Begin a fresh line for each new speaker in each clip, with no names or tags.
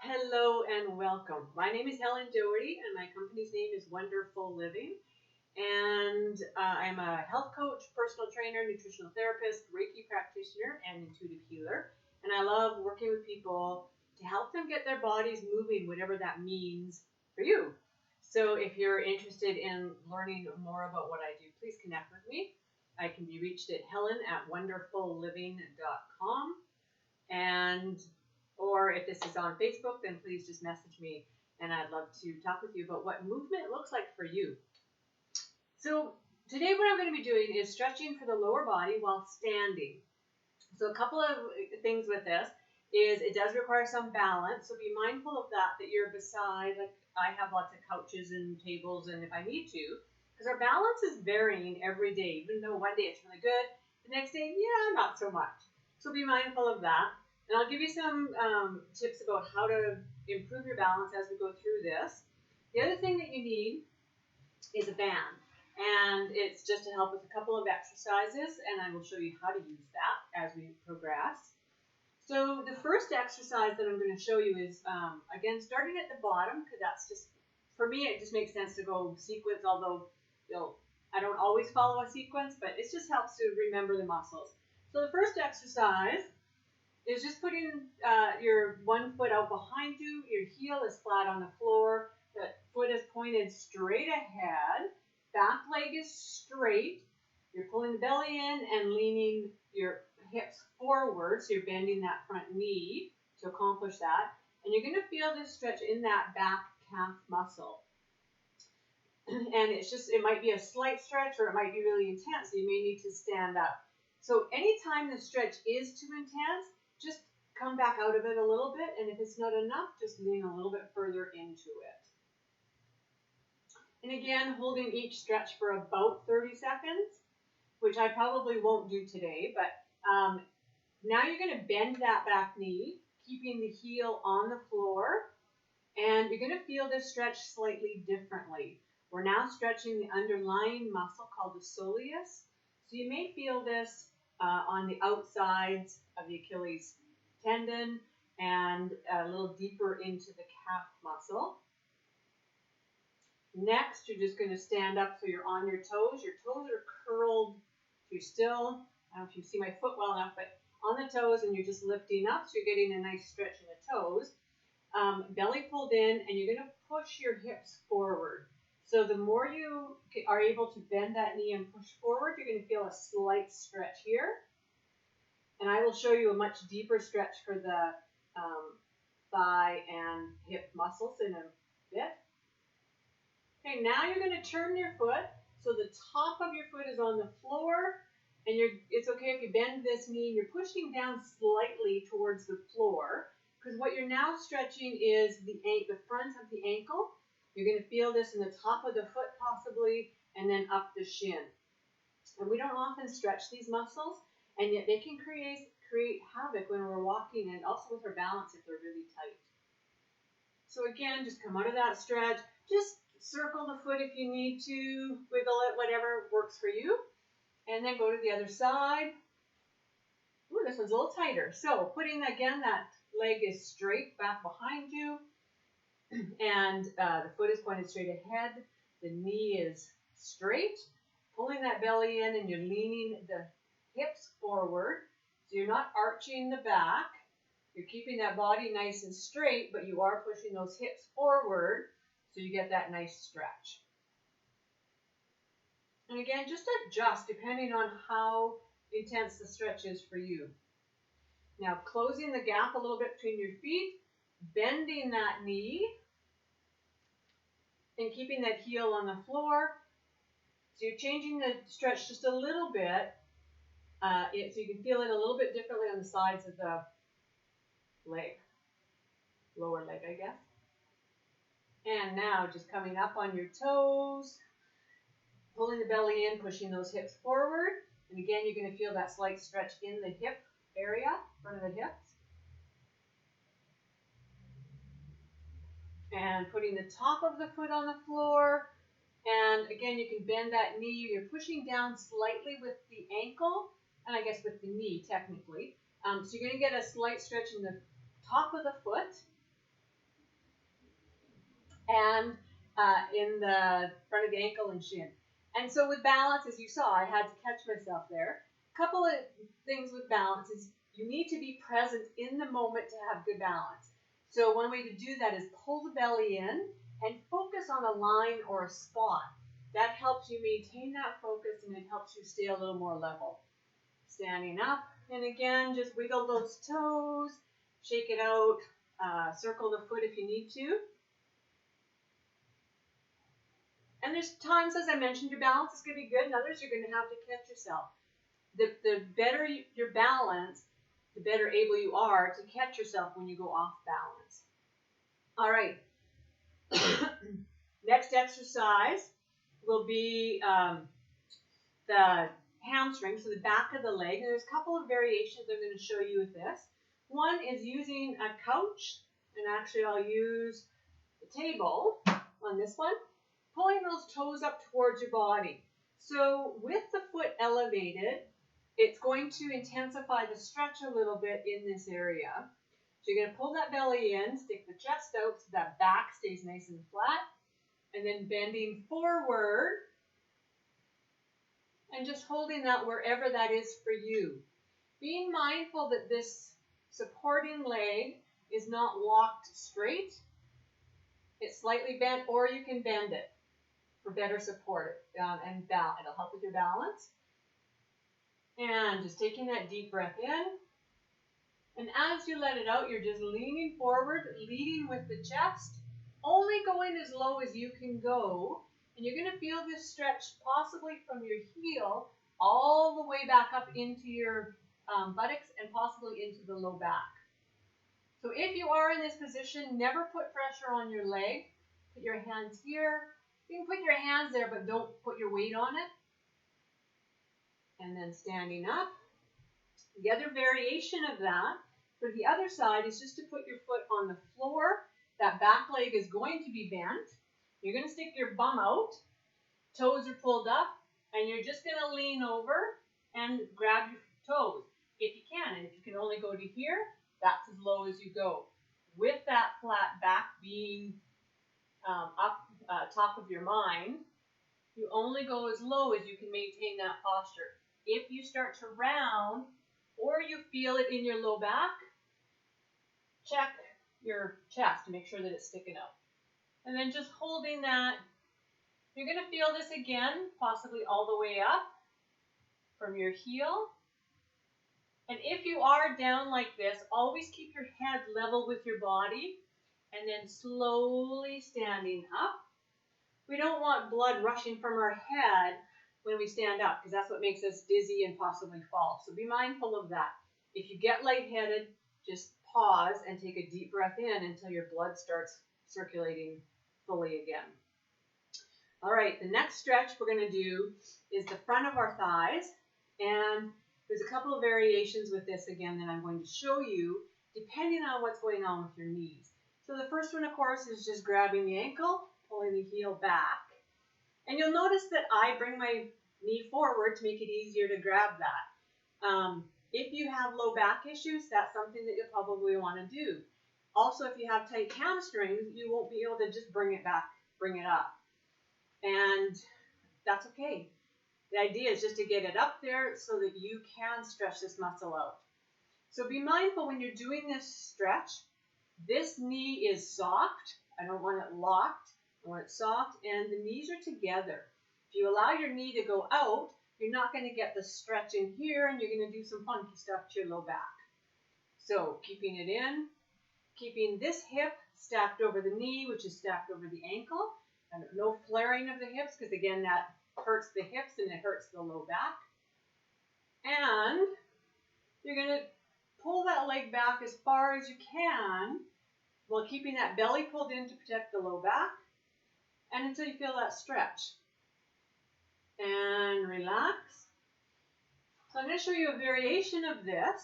Hello and welcome. My name is Helen Doherty and my company's name is Wonderful Living. And I'm a health coach, personal trainer, nutritional therapist, Reiki practitioner, and intuitive healer. And I love working with people to help them get their bodies moving, whatever that means for you. So if you're interested in learning more about what I do, please connect with me. I can be reached at helen@wonderfulliving.com. Or if this is on Facebook, then please just message me and I'd love to talk with you about what movement looks like for you. So today what I'm going to be doing is stretching for the lower body while standing. So a couple of things with this is it does require some balance. So be mindful of that you're beside, like I have lots of couches and tables and if I need to, because our balance is varying every day. Even though one day it's really good, the next day, not so much. So be mindful of that. And I'll give you some tips about how to improve your balance as we go through this. The other thing that you need is a band. And it's just to help with a couple of exercises. And I will show you how to use that as we progress. So the first exercise that I'm going to show you is, again, starting at the bottom. Because that's just, for me, it just makes sense to go sequence. Although I don't always follow a sequence. But it just helps to remember the muscles. So the first exercise is just putting your one foot out behind you, your heel is flat on the floor, the foot is pointed straight ahead, back leg is straight, you're pulling the belly in and leaning your hips forward, so you're bending that front knee to accomplish that, and you're going to feel this stretch in that back calf muscle. And it might be a slight stretch or it might be really intense, so you may need to stand up. So anytime the stretch is too intense, just come back out of it a little bit, and if it's not enough, just lean a little bit further into it. And again, holding each stretch for about 30 seconds, which I probably won't do today, but now you're going to bend that back knee, keeping the heel on the floor, and you're going to feel this stretch slightly differently. We're now stretching the underlying muscle called the soleus, so you may feel this on the outsides of the Achilles tendon and a little deeper into the calf muscle. Next, you're just going to stand up so you're on your toes. Your toes are curled. You're still, I don't know if you see my foot well enough, but on the toes, and you're just lifting up, so you're getting a nice stretch in the toes. Belly pulled in, and you're going to push your hips forward. So the more you are able to bend that knee and push forward, you're going to feel a slight stretch here. And I will show you a much deeper stretch for the thigh and hip muscles in a bit. Okay, now you're going to turn your foot. So the top of your foot is on the floor. And it's okay if you bend this knee. You're pushing down slightly towards the floor. Because what you're now stretching is the front of the ankle. You're going to feel this in the top of the foot possibly, and then up the shin. And we don't often stretch these muscles, and yet they can create havoc when we're walking and also with our balance if they're really tight. So again, just come out of that stretch. Just circle the foot if you need to, wiggle it, whatever works for you. And then go to the other side. Ooh, this one's a little tighter. So putting, again, that leg is straight back behind you. And the foot is pointed straight ahead. The knee is straight. Pulling that belly in, and you're leaning the hips forward. So you're not arching the back. You're keeping that body nice and straight, but you are pushing those hips forward so you get that nice stretch. And again, just adjust depending on how intense the stretch is for you. Now, closing the gap a little bit between your feet, bending that knee, and keeping that heel on the floor. So you're changing the stretch just a little bit, so you can feel it a little bit differently on the sides of the leg, lower leg, I guess. And now just coming up on your toes, pulling the belly in, pushing those hips forward. And again, you're going to feel that slight stretch in the hip area, front of the hips. And putting the top of the foot on the floor. And again, you can bend that knee. You're pushing down slightly with the ankle, and I guess with the knee, technically. So you're going to get a slight stretch in the top of the foot. and in the front of the ankle and shin. And so with balance, as you saw, I had to catch myself there. A couple of things with balance is you need to be present in the moment to have good balance. So one way to do that is pull the belly in and focus on a line or a spot. That helps you maintain that focus and it helps you stay a little more level. Standing up, and again, just wiggle those toes, shake it out, circle the foot if you need to. And there's times, as I mentioned, your balance is going to be good, and others you're going to have to catch yourself. The better your balance, the better able you are to catch yourself when you go off balance. All right. Next exercise will be the hamstring, so the back of the leg. And there's a couple of variations I'm going to show you with this. One is using a couch, and actually I'll use the table on this one, pulling those toes up towards your body. So with the foot elevated, it's going to intensify the stretch a little bit in this area. So you're going to pull that belly in, stick the chest out so that back stays nice and flat, and then bending forward and just holding that wherever that is for you. Being mindful that this supporting leg is not locked straight. It's slightly bent, or you can bend it for better support and balance. It'll help with your balance. And just taking that deep breath in. And as you let it out, you're just leaning forward, leading with the chest, only going as low as you can go. And you're going to feel this stretch possibly from your heel all the way back up into your buttocks and possibly into the low back. So if you are in this position, never put pressure on your leg. Put your hands here. You can put your hands there, but don't put your weight on it. And then standing up. The other variation of that, for the other side, is just to put your foot on the floor. That back leg is going to be bent. You're going to stick your bum out. Toes are pulled up. And you're just going to lean over and grab your toes if you can. And if you can only go to here, that's as low as you go. With that flat back being up top of your mind, you only go as low as you can maintain that posture. If you start to round or you feel it in your low back, check your chest to make sure that it's sticking out. And then just holding that. You're going to feel this again, possibly all the way up from your heel. And if you are down like this, always keep your head level with your body and then slowly standing up. We don't want blood rushing from our head when we stand up because that's what makes us dizzy and possibly fall. So be mindful of that. If you get lightheaded, just pause and take a deep breath in until your blood starts circulating fully again. All right, the next stretch we're going to do is the front of our thighs. And there's a couple of variations with this again that I'm going to show you depending on what's going on with your knees. So the first one, of course, is just grabbing the ankle, pulling the heel back. And you'll notice that I bring my knee forward to make it easier to grab that. If you have low back issues, that's something that you'll probably want to do. Also, if you have tight hamstrings, you won't be able to just bring it back, bring it up. And that's okay. The idea is just to get it up there so that you can stretch this muscle out. So be mindful when you're doing this stretch. This knee is soft. I don't want it locked. I want it soft, and the knees are together. If you allow your knee to go out, you're not going to get the stretch in here, and you're going to do some funky stuff to your low back. So keeping it in, keeping this hip stacked over the knee, which is stacked over the ankle, and no flaring of the hips, because again, that hurts the hips and it hurts the low back. And you're going to pull that leg back as far as you can while keeping that belly pulled in to protect the low back, and until you feel that stretch. And relax. So I'm going to show you a variation of this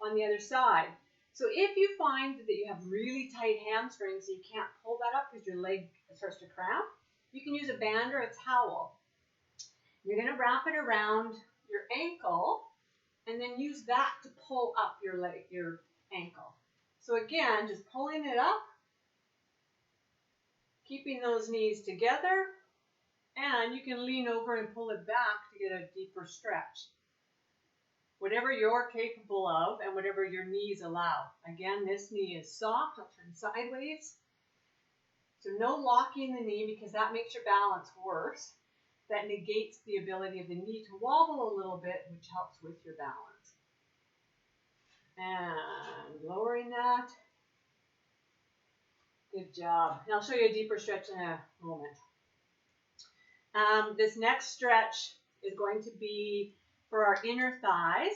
on the other side. So if you find that you have really tight hamstrings and you can't pull that up because your leg starts to cramp, you can use a band or a towel. You're going to wrap it around your ankle and then use that to pull up your leg, your ankle. So again, just pulling it up, Keeping those knees together, and you can lean over and pull it back to get a deeper stretch. Whatever you're capable of and whatever your knees allow. Again, this knee is soft. I'll turn sideways. So no locking the knee because that makes your balance worse. That negates the ability of the knee to wobble a little bit, which helps with your balance. And lowering that. Good job. And I'll show you a deeper stretch in a moment. This next stretch is going to be for our inner thighs.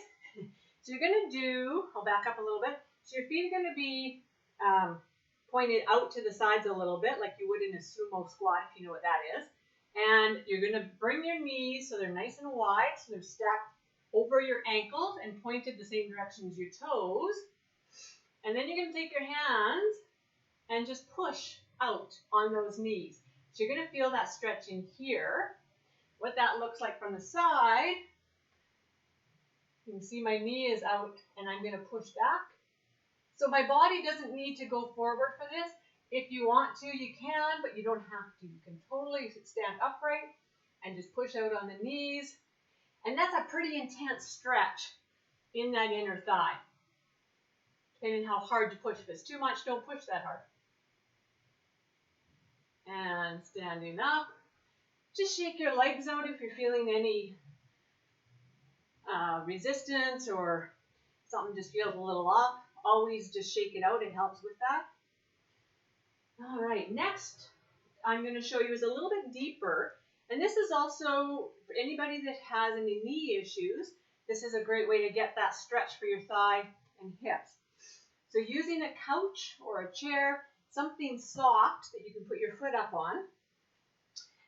So you're going to do, I'll back up a little bit. So your feet are going to be pointed out to the sides a little bit, like you would in a sumo squat, if you know what that is. And you're going to bring your knees so they're nice and wide, so they're stacked over your ankles and pointed the same direction as your toes. And then you're going to take your hands and just push out on those knees. So you're going to feel that stretch in here. What that looks like from the side, you can see my knee is out and I'm going to push back. So my body doesn't need to go forward for this. If you want to, you can, but you don't have to. You can totally stand upright and just push out on the knees. And that's a pretty intense stretch in that inner thigh. Depending on how hard you push. If it's too much, don't push that hard. And standing up. Just shake your legs out if you're feeling any resistance or something just feels a little off. Always just shake it out. It helps with that. All right, next I'm going to show you is a little bit deeper. And this is also for anybody that has any knee issues. This is a great way to get that stretch for your thigh and hips. So using a couch or a chair, something soft that you can put your foot up on.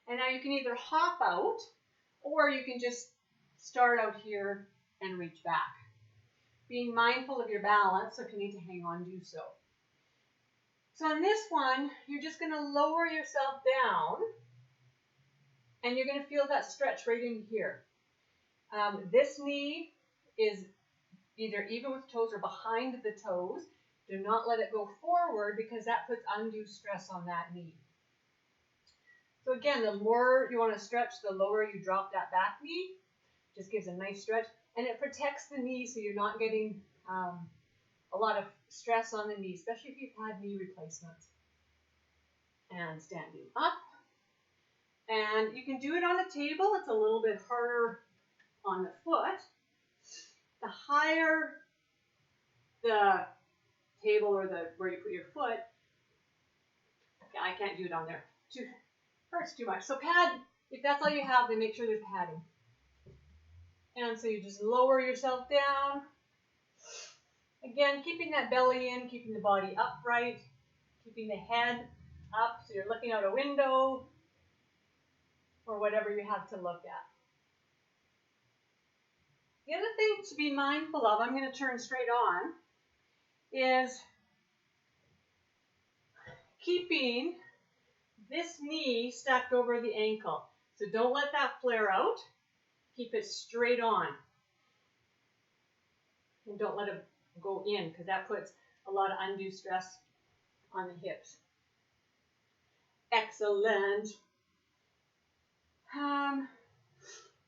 And now you can either hop out or you can just start out here and reach back. Being mindful of your balance, so if you need to hang on, do so. So on this one, you're just going to lower yourself down and you're going to feel that stretch right in here. This knee is either even with toes or behind the toes. Do not let it go forward because that puts undue stress on that knee. So again, the more you want to stretch, the lower you drop that back knee. Just gives a nice stretch. And it protects the knee so you're not getting a lot of stress on the knee, especially if you've had knee replacements. And standing up. And you can do it on a table. It's a little bit harder on the foot. The higher the table or where you put your foot, okay, I can't do it on there. Hurts too much. So pad, if that's all you have, then make sure there's padding. And so you just lower yourself down. Again, keeping that belly in, keeping the body upright, keeping the head up so you're looking out a window or whatever you have to look at. The other thing to be mindful of, I'm going to turn straight on, is keeping this knee stacked over the ankle. So don't let that flare out. Keep it straight on. And don't let it go in because that puts a lot of undue stress on the hips. Excellent.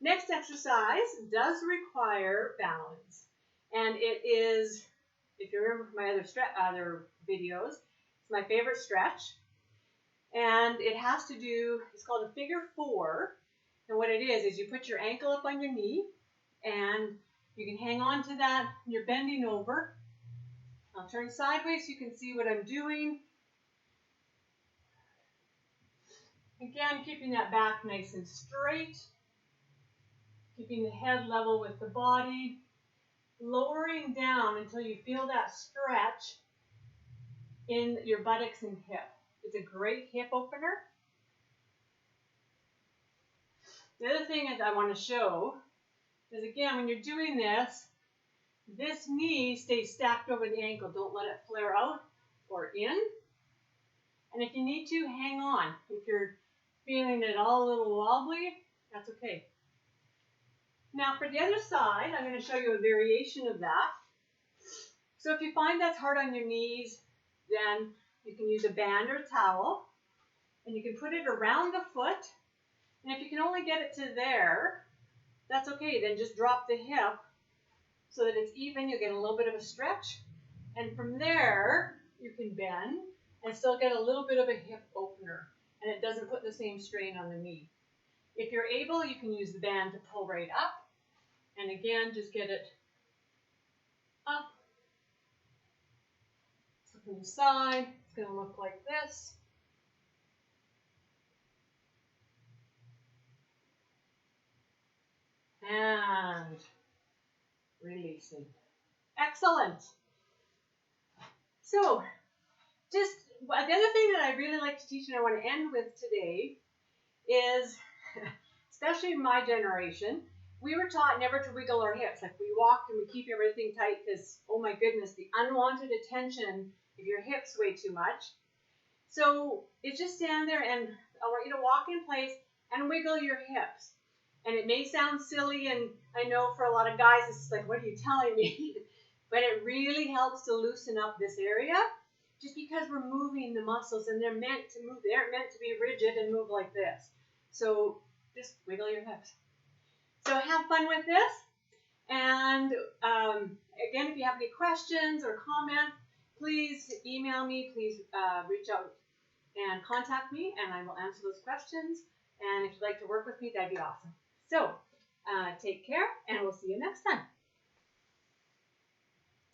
Next exercise does require balance. And it is, if you remember from my other videos, it's my favorite stretch. And it has to do, it's called a figure 4. And what it is you put your ankle up on your knee and you can hang on to that. You're bending over. I'll turn sideways so you can see what I'm doing. Again, keeping that back nice and straight. Keeping the head level with the body. Lowering down until you feel that stretch in your buttocks and hip. It's a great hip opener. The other thing that I want to show is, again, when you're doing this knee stays stacked over the ankle. Don't let it flare out or in. And if you need to, hang on. If you're feeling it all a little wobbly, that's okay. Now for the other side, I'm going to show you a variation of that. So if you find that's hard on your knees, then you can use a band or a towel. And you can put it around the foot. And if you can only get it to there, that's okay. Then just drop the hip so that it's even. You'll get a little bit of a stretch. And from there, you can bend and still get a little bit of a hip opener. And it doesn't put the same strain on the knee. If you're able, you can use the band to pull right up. And again, just get it up. So from the side, it's going to look like this. And releasing. Excellent. So, just the other thing that I really like to teach and I want to end with today is, especially my generation, we were taught never to wiggle our hips. Like we walked and we keep everything tight because, oh my goodness, the unwanted attention if your hips weigh too much. So it's just stand there and I want you to walk in place and wiggle your hips. And it may sound silly, and I know for a lot of guys it's like, what are you telling me? But it really helps to loosen up this area just because we're moving the muscles and they're meant to move. They aren't meant to be rigid and move like this. So just wiggle your hips. So have fun with this. And again, if you have any questions or comments, please email me. Please reach out and contact me, and I will answer those questions. And if you'd like to work with me, that'd be awesome. So take care, and we'll see you next time.